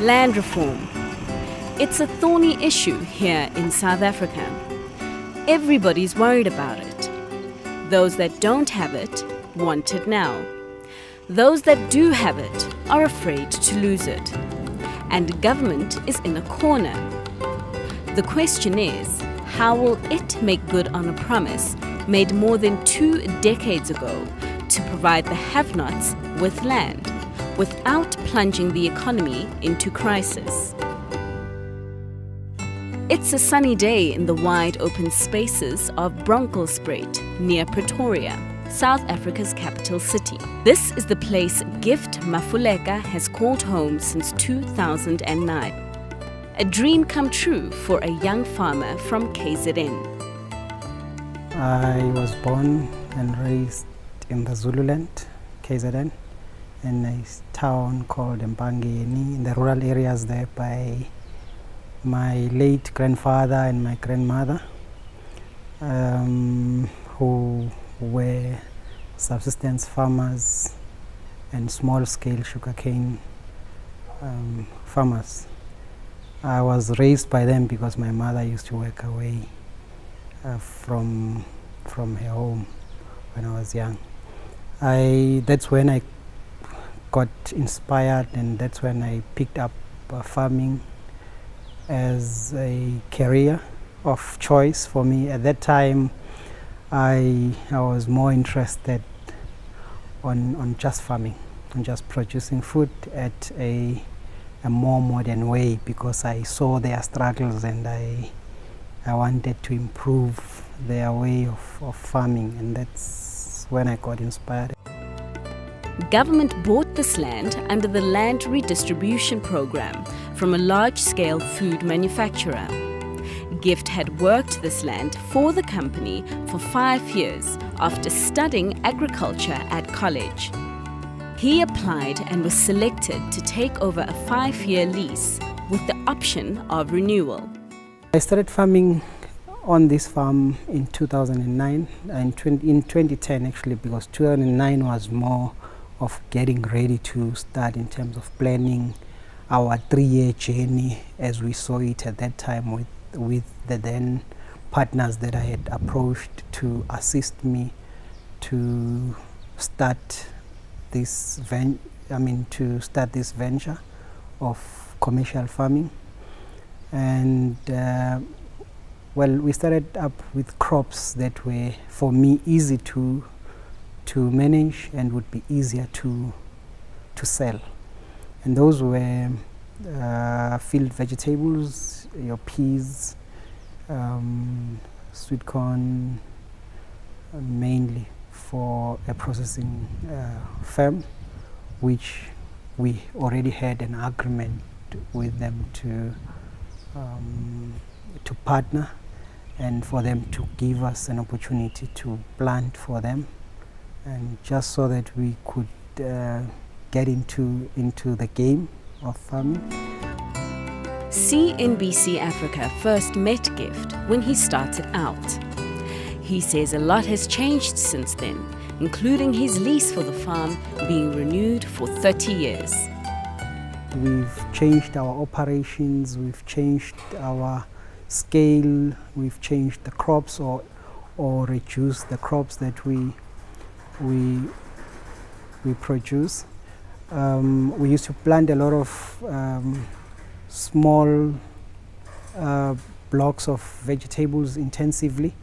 Land reform. It's a thorny issue here in South Africa. Everybody's worried about it. Those that don't have it want it now. Those that do have it are afraid to lose it. And government is in a corner. The question is, how will it make good on a promise made more than 2 decades ago to provide the have-nots with land, without plunging the economy into crisis? It's a sunny day in the wide open spaces of Bronkhorstspruit near Pretoria, South Africa's capital city. This is the place Gift Mafuleka has called home since 2009. A dream come true for a young farmer from KZN. I was born and raised in the Zululand, KZN, in a town called Mpangeni, in the rural areas there by my late grandfather and my grandmother, who were subsistence farmers and small-scale sugarcane farmers. I was raised by them because my mother used to work away from her home when I was young. That's when I got inspired, and that's when I picked up farming as a career of choice for me. At that time, I was more interested on just farming, on just producing food at a more modern way, because I saw their struggles and I wanted to improve their way of farming, and that's when I got inspired. Government bought this land under the Land Redistribution Program from a large-scale food manufacturer. Gift had worked this land for the company for 5 years after studying agriculture at college. He applied and was selected to take over a 5-year lease with the option of renewal. I started farming on this farm in 2009 and in 2010 actually, because 2009 was more of getting ready to start in terms of planning our 3-year journey as we saw it at that time with the then partners that I had approached to assist me to start this venture of commercial farming. And we started up with crops that were, for me, easy to manage and would be easier to sell. And those were field vegetables, your peas, sweet corn, mainly for a processing firm, which we already had an agreement with them to partner, and for them to give us an opportunity to plant for them, and just so that we could get into the game of farming. CNBC Africa first met Gift when he started out. He says a lot has changed since then, including his lease for the farm being renewed for 30 years. We've changed our operations, we've changed our scale, we've changed the crops or reduced the crops that we produce. We used to plant a lot of small blocks of vegetables intensively,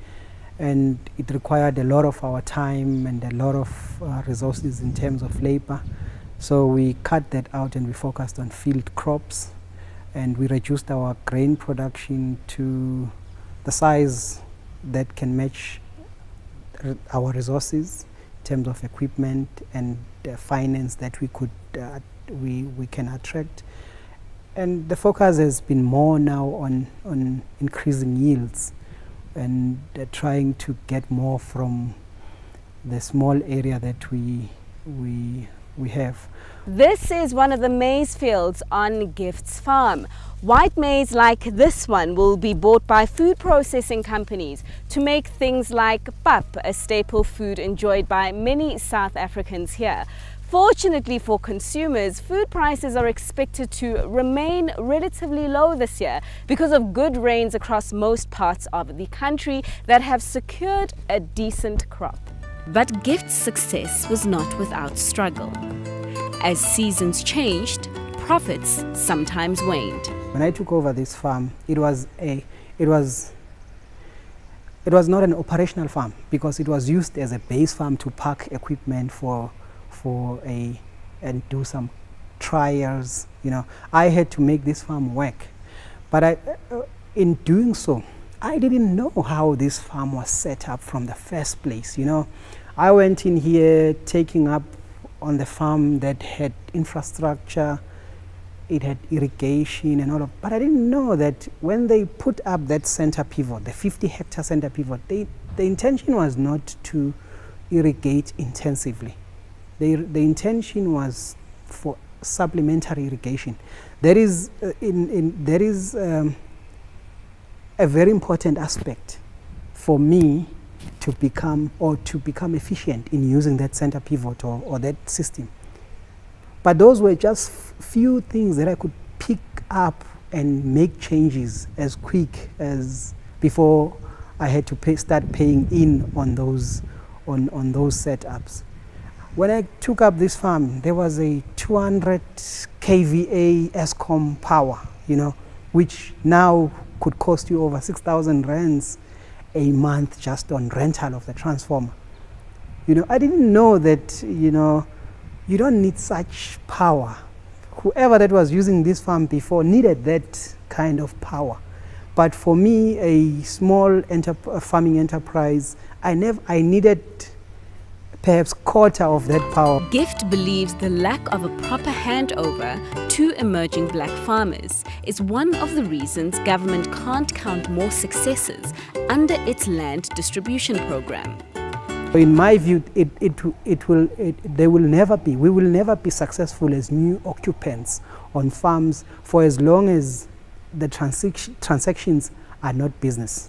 and it required a lot of our time and a lot of resources in terms of labor. So we cut that out and we focused on field crops, and we reduced our grain production to the size that can match our resources in terms of equipment and finance that we can attract. And the focus has been more now on increasing yields and trying to get more from the small area that we have. This is one of the maize fields on Gift's farm. White maize like this one will be bought by food processing companies to make things like pap, a staple food enjoyed by many South Africans here. Fortunately for consumers, food prices are expected to remain relatively low this year because of good rains across most parts of the country that have secured a decent crop. But Gift's success was not without struggle. As seasons changed, profits sometimes waned. When I took over this farm, it was not an operational farm because it was used as a base farm to park equipment and do some trials. I had to make this farm work, but in doing so, I didn't know how this farm was set up from the first place. I went in here taking up on the farm that had infrastructure, it had irrigation and all of, but I didn't know that when they put up that center pivot, the 50-hectare center pivot, the intention was not to irrigate intensively. The intention was for supplementary irrigation. There is a very important aspect for me to become efficient in using that center pivot or that system. But those were just few things that I could pick up and make changes as quick as before I had to start paying in on those setups. When I took up this farm, there was a 200 kVA Eskom power, which now could cost you over 6,000 rands a month just on rental of the transformer. I didn't know that, you don't need such power. Whoever that was using this farm before needed that kind of power. But for me, a small farming enterprise, I needed perhaps quarter of that power. Gift believes the lack of a proper handover to emerging black farmers is one of the reasons government can't count more successes under its land distribution program. In my view, we will never be successful as new occupants on farms for as long as the transactions are not business.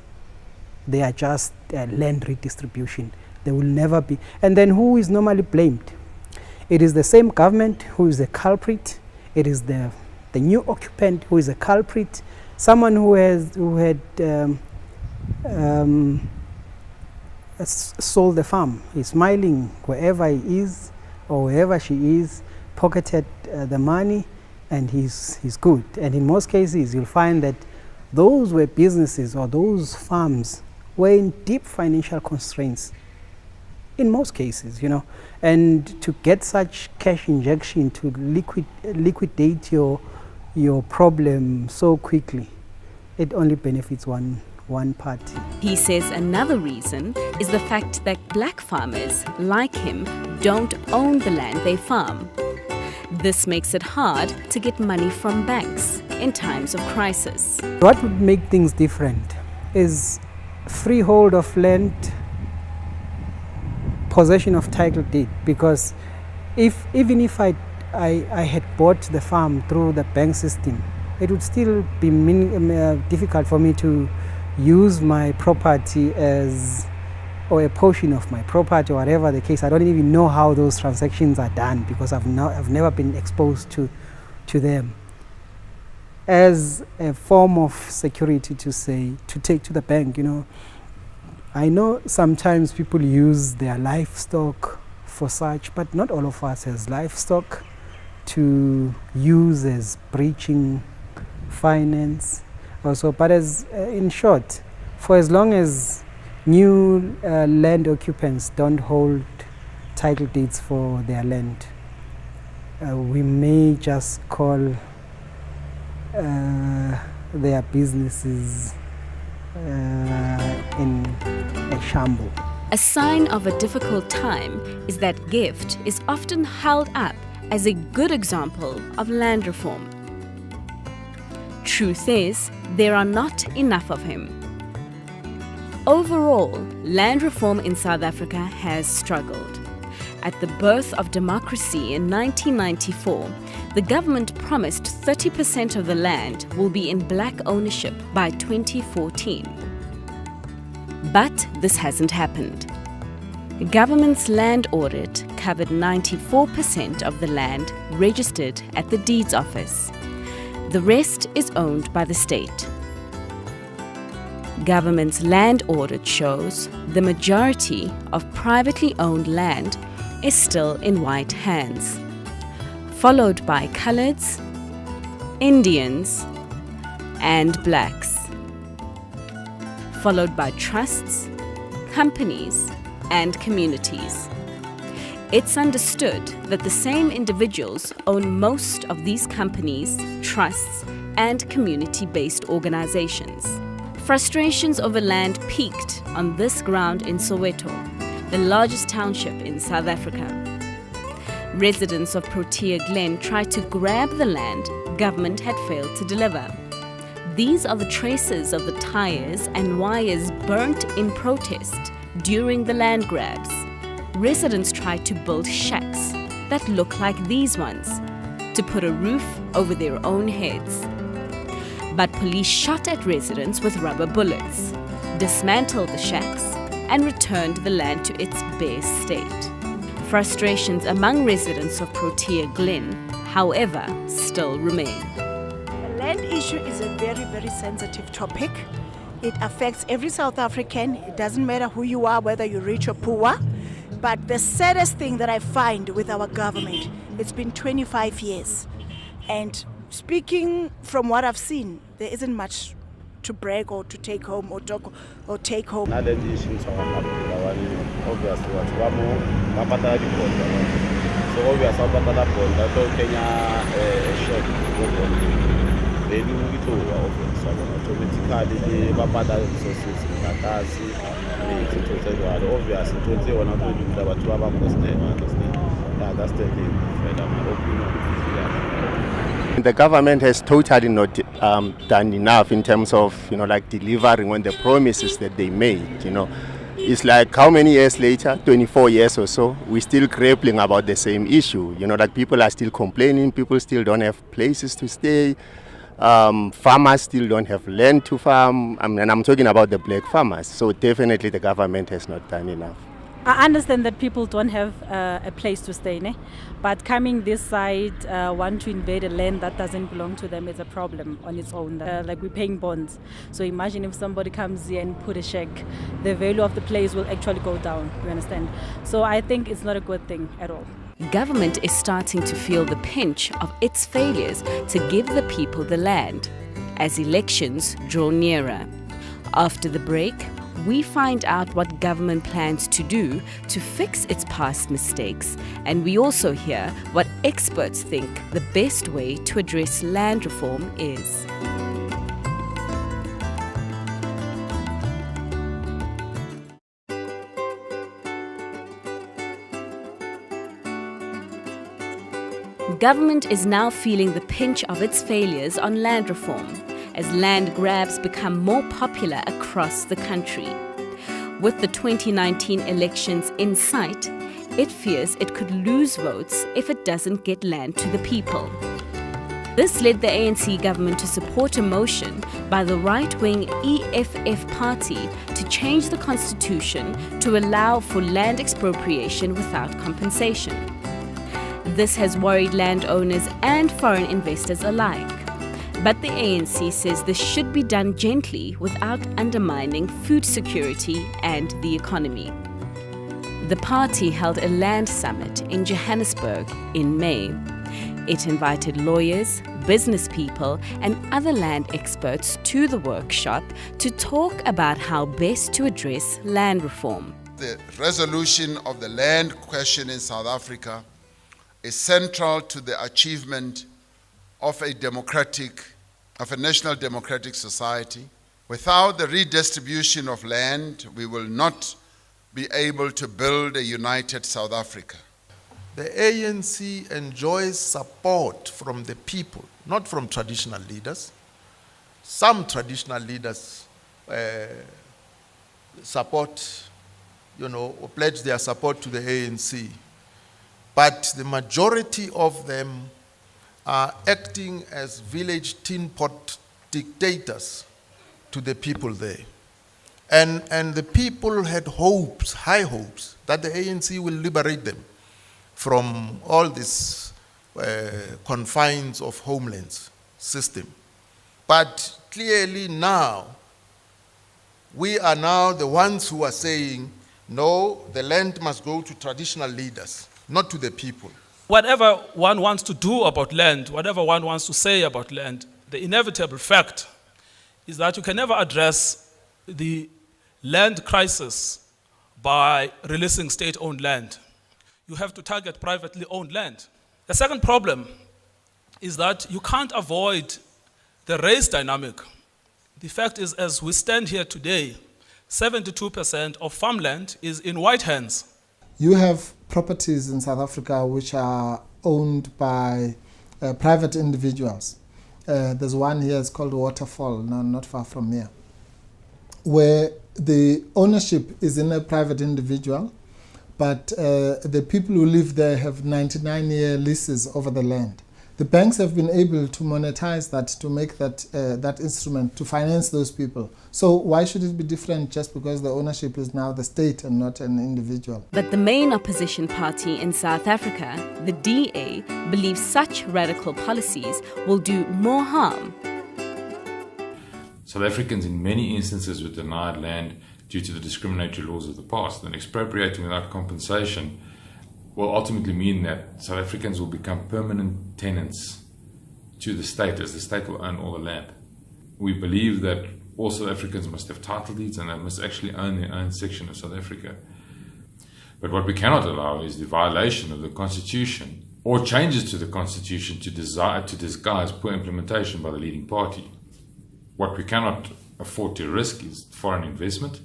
They are just land redistribution. They will never be. And then who is normally blamed? It is the same government who is the culprit. It is the new occupant who is a culprit. Someone who had sold the farm. He's smiling wherever he is or wherever she is, pocketed the money, and he's good. And in most cases, you'll find that those were businesses or those farms were in deep financial constraints. In most cases, and to get such cash injection to liquidate your problem so quickly, it only benefits one party. He says another reason is the fact that black farmers, like him, don't own the land they farm. This makes it hard to get money from banks in times of crisis. What would make things different is freehold of land, possession of title deed, because even if I had bought the farm through the bank system, it would still be difficult for me to use my property or a portion of my property or whatever the case. I don't even know how those transactions are done because I've never been exposed to them. As a form of security to take to the bank, I know sometimes people use their livestock for such, but not all of us has livestock to use as breaching finance also. But in short, for as long as new land occupants don't hold title deeds for their land, we may just call their businesses in a shambles. A sign of a difficult time is that Gift is often held up as a good example of land reform. Truth is, there are not enough of him. Overall, land reform in South Africa has struggled. At the birth of democracy in 1994, the government promised 30% of the land will be in black ownership by 2014. But this hasn't happened. Government's land audit covered 94% of the land registered at the deeds office. The rest is owned by the state. Government's land audit shows the majority of privately owned land is still in white hands, followed by Coloureds, Indians, and Blacks, followed by trusts, companies, and communities. It's understood that the same individuals own most of these companies, trusts, and community-based organizations. Frustrations over land peaked on this ground in Soweto, the largest township in South Africa. Residents of Protea Glen tried to grab the land government had failed to deliver. These are the traces of the tires and wires burnt in protest during the land grabs. Residents tried to build shacks that look like these ones to put a roof over their own heads. But police shot at residents with rubber bullets, dismantled the shacks, and returned the land to its bare state. Frustrations among residents of Protea Glen, however, still remain. The land issue is a very, very sensitive topic. It affects every South African. It doesn't matter who you are, whether you're rich or poor. But the saddest thing that I find with our government, it's been 25 years. And speaking from what I've seen, there isn't much to brag or to take home or take home. Obviously, so obviously, the government has totally not done enough in terms of, like delivering on the promises that they made, It's like how many years later, 24 years or so, we're still grappling about the same issue. Like people are still complaining, people still don't have places to stay, farmers still don't have land to farm, and I'm talking about the black farmers. So definitely the government has not done enough. I understand that people don't have a place to stay, but coming this side, want to invade a land that doesn't belong to them is a problem on its own. Like we're paying bonds. So imagine if somebody comes here and put a check, the value of the place will actually go down, you understand? So I think it's not a good thing at all. Government is starting to feel the pinch of its failures to give the people the land as elections draw nearer. After the break, we find out what government plans to do to fix its past mistakes, and we also hear what experts think the best way to address land reform is. Government is now feeling the pinch of its failures on land reform, as land grabs become more popular across the country. With the 2019 elections in sight, it fears it could lose votes if it doesn't get land to the people. This led the ANC government to support a motion by the right-wing EFF party to change the constitution to allow for land expropriation without compensation. This has worried landowners and foreign investors alike. But the ANC says this should be done gently without undermining food security and the economy. The party held a land summit in Johannesburg in May. It invited lawyers, business people, and other land experts to the workshop to talk about how best to address land reform. The resolution of the land question in South Africa is central to the achievement of a national democratic society. Without the redistribution of land, we will not be able to build a united South Africa. The ANC enjoys support from the people, not from traditional leaders. Some traditional leaders support, or pledge their support to the ANC. But the majority of them are acting as village tin pot dictators to the people there. And the people had hopes, high hopes, that the ANC will liberate them from all these confines of homelands system. But clearly now, we are now the ones who are saying, no, the land must go to traditional leaders, not to the people. Whatever one wants to do about land, whatever one wants to say about land, the inevitable fact is that you can never address the land crisis by releasing state-owned land. You have to target privately owned land. The second problem is that you can't avoid the race dynamic. The fact is, as we stand here today, 72% of farmland is in white hands. You have properties in South Africa which are owned by private individuals. There's one here, it's called Waterfall, not far from here, where the ownership is in a private individual, but the people who live there have 99-year leases over the land. The banks have been able to monetize that, to make that instrument, to finance those people. So why should it be different just because the ownership is now the state and not an individual? But the main opposition party in South Africa, the DA, believes such radical policies will do more harm. South Africans in many instances were denied land due to the discriminatory laws of the past, and expropriating without compensation will ultimately mean that South Africans will become permanent tenants to the state, as the state will own all the land. We believe that all South Africans must have title deeds and they must actually own their own section of South Africa. But what we cannot allow is the violation of the Constitution or changes to the Constitution to disguise poor implementation by the leading party. What we cannot afford to risk is foreign investment.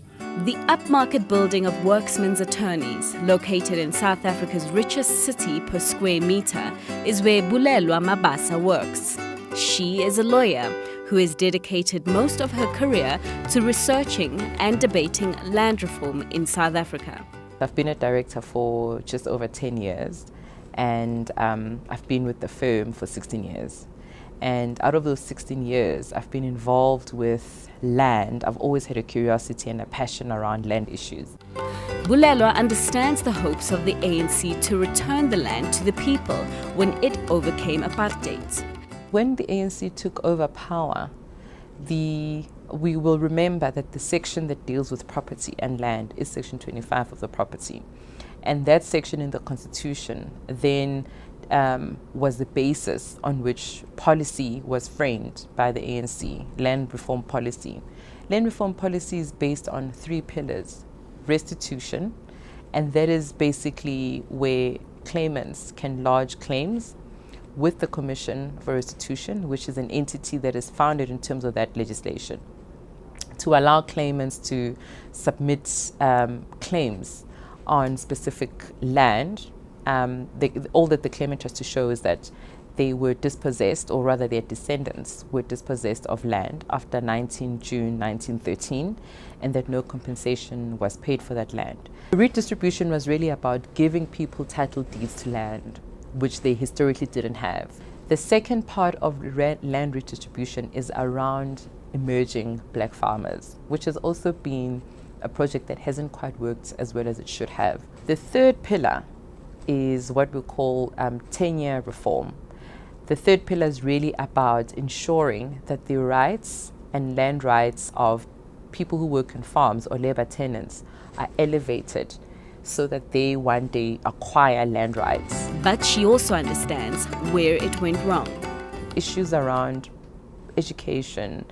The upmarket building of Worksmen's Attorneys, located in South Africa's richest city per square meter, is where Bulelwa Mabasa works. She is a lawyer who has dedicated most of her career to researching and debating land reform in South Africa. I've been a director for just over 10 years, and I've been with the firm for 16 years. And out of those 16 years, I've been involved with land. I've always had a curiosity and a passion around land issues. Bulelwa understands the hopes of the ANC to return the land to the people when it overcame apartheid. When the ANC took over power, we will remember that the section that deals with property and land is Section 25 of the property. And that section in the Constitution then was the basis on which policy was framed by the ANC, land reform policy. Land reform policy is based on 3 pillars: restitution, and that is basically where claimants can lodge claims with the Commission for Restitution, which is an entity that is founded in terms of that legislation, to allow claimants to submit claims on specific land. All that the claimant has to show is that they were dispossessed, or rather their descendants were dispossessed of land after 19 June 1913, and that no compensation was paid for that land. The redistribution was really about giving people title deeds to land, which they historically didn't have. The second part of land redistribution is around emerging black farmers, which has also been a project that hasn't quite worked as well as it should have. The third pillar is what we call tenure reform. The third pillar is really about ensuring that the rights and land rights of people who work in farms or labor tenants are elevated so that they one day acquire land rights. But she also understands where it went wrong. Issues around education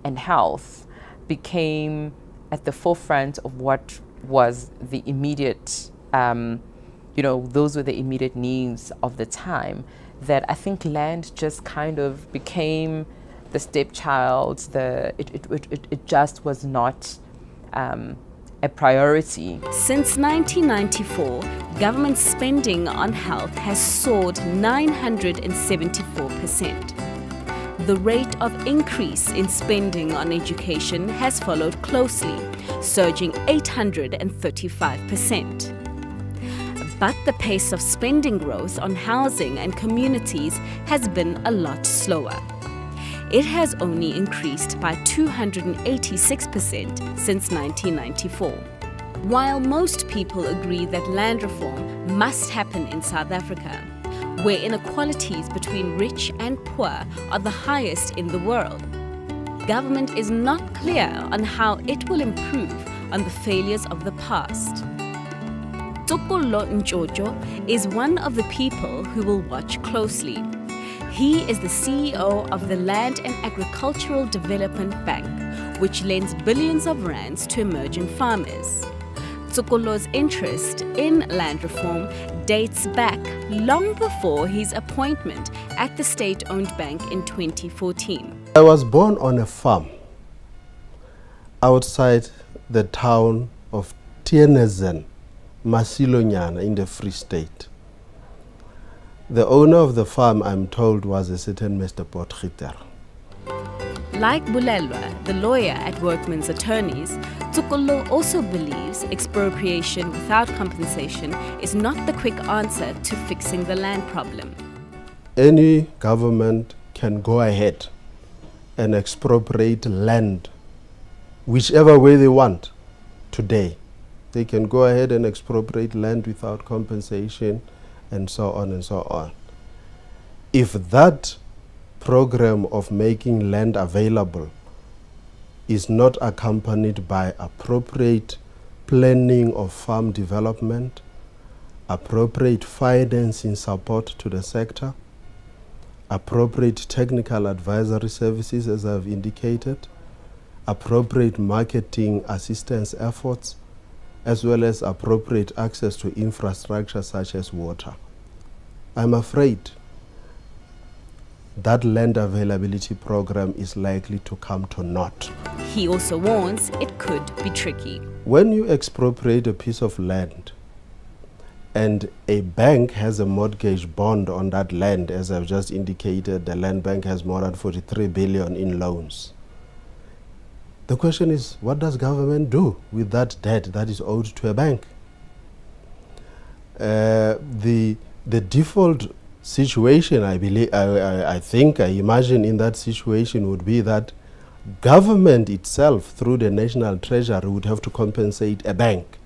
and health became at the forefront of what was the immediate those were the immediate needs of the time, that I think land just kind of became the stepchild. It just was not a priority. Since 1994, government spending on health has soared 974%. The rate of increase in spending on education has followed closely, surging 835%. But the pace of spending growth on housing and communities has been a lot slower. it has only increased by 286% since 1994. While most people agree that land reform must happen in South Africa, where inequalities between rich and poor are the highest in the world, government is not clear on how it will improve on the failures of the past. TP Nchocho is one of the people who will watch closely. He is the CEO of the Land and Agricultural Development Bank, which lends billions of rands to emerging farmers. TP's interest in land reform dates back long before his appointment at the state-owned bank in 2014. I was born on a farm outside the town of Tienezen, Masilonyana in the Free State. The owner of the farm, I'm told, was a certain Mr. Potgieter. Like Bulelwa, the lawyer at Workmen's Attorneys, TP also believes expropriation without compensation is not the quick answer to fixing the land problem. Any government can go ahead and expropriate land whichever way they want today. They can go ahead and expropriate land without compensation and so on and so on. If that program of making land available is not accompanied by appropriate planning of farm development, appropriate financing support to the sector, appropriate technical advisory services as I've indicated, appropriate marketing assistance efforts, as well as appropriate access to infrastructure such as water, I'm afraid that land availability program is likely to come to naught. He also warns it could be tricky. When you expropriate a piece of land and a bank has a mortgage bond on that land, as I've just indicated, the land bank has more than 43 billion in loans. The question is, what does government do with that debt that is owed to a bank? The default situation, I imagine in that situation would be that government itself, through the National Treasury, would have to compensate a bank.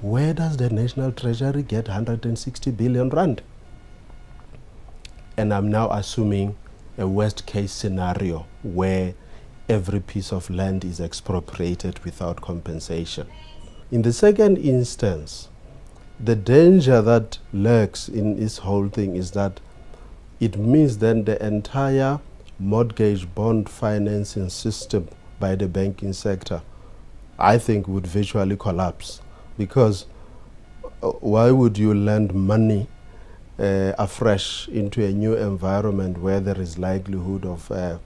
Where does the National Treasury get 160 billion rand? And I'm now assuming a worst case scenario where every piece of land is expropriated without compensation. In the second instance, the danger that lurks in this whole thing is that it means then the entire mortgage bond financing system by the banking sector, I think, would virtually collapse. Because why would you lend money afresh into a new environment where there is likelihood of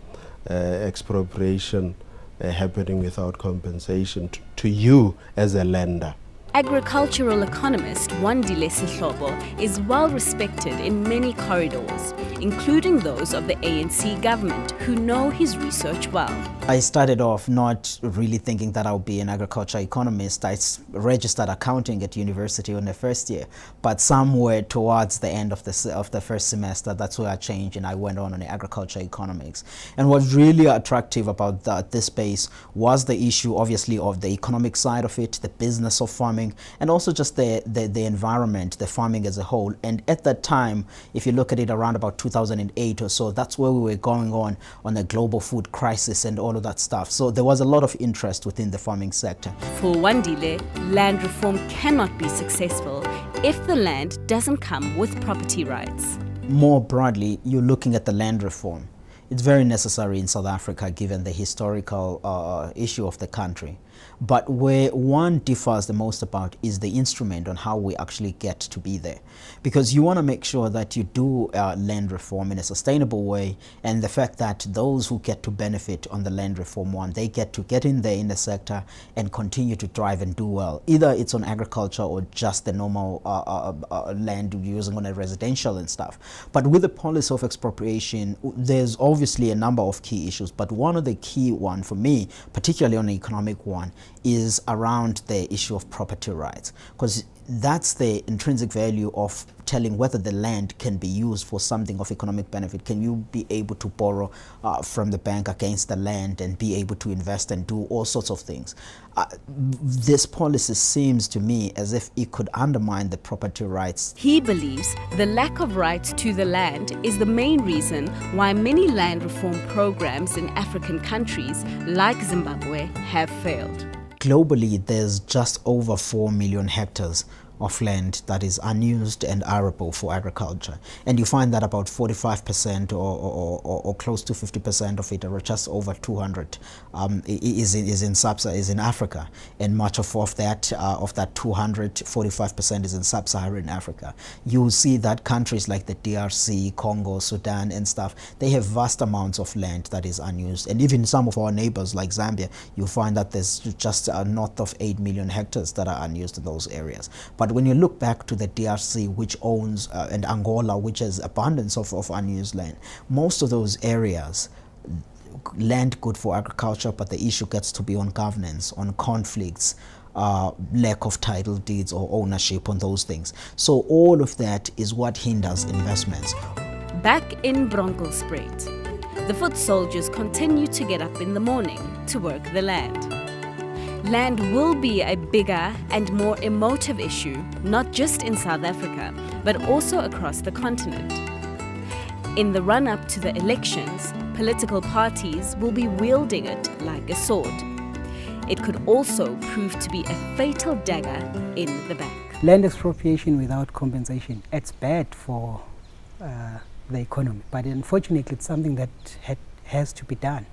expropriation happening without compensation to you as a lender? Agricultural economist Wandile Sihlobo is well respected in many corridors, including those of the ANC government, who know his research well. I started off not really thinking that I would be an agriculture economist. I registered accounting at university in the first year, but somewhere towards the end of the first semester, that's where I changed and I went on the agriculture economics. And what's really attractive about this space was the issue, obviously, of the economic side of it, the business of farming, and also just the environment, the farming as a whole. And at that time, if you look at it around about 2008 or so, that's where we were going on a global food crisis and all of that stuff. So there was a lot of interest within the farming sector. For Wandile, land reform cannot be successful if the land doesn't come with property rights. More broadly, you're looking at the land reform. It's very necessary in South Africa given the historical issue of the country. But where one differs the most about is the instrument on how we actually get to be there. Because you want to make sure that you do land reform in a sustainable way, and the fact that those who get to benefit on the land reform one, they get to get in there in the sector and continue to thrive and do well. Either it's on agriculture or just the normal land you're using on a residential and stuff. But with the policy of expropriation, there's obviously a number of key issues, but one of the key one for me, particularly on the economic one, is around the issue of property rights. Because that's the intrinsic value of telling whether the land can be used for something of economic benefit. Can you be able to borrow from the bank against the land and be able to invest and do all sorts of things? This policy seems to me as if it could undermine the property rights. He believes the lack of rights to the land is the main reason why many land reform programs in African countries like Zimbabwe have failed. Globally, there's just over 4 million hectares of land that is unused and arable for agriculture. And you find that about 45% or close to 50% of it, or just over 200, is in Africa. And much of that 200, 45% is in sub-Saharan Africa. You see that countries like the DRC, Congo, Sudan and stuff, they have vast amounts of land that is unused. And even some of our neighbors like Zambia, you find that there's just north of 8 million hectares that are unused in those areas. But when you look back to the DRC, which owns, and Angola, which has abundance of unused land, most of those areas, land good for agriculture, but the issue gets to be on governance, on conflicts, lack of title deeds or ownership on those things. So all of that is what hinders investments. Back in Bronkhorstspruit, the foot soldiers continue to get up in the morning to work the land. Land will be a bigger and more emotive issue, not just in South Africa, but also across the continent. In the run-up to the elections, political parties will be wielding it like a sword. It could also prove to be a fatal dagger in the back. Land expropriation without compensation, it's bad for the economy, but unfortunately it's something that has to be done.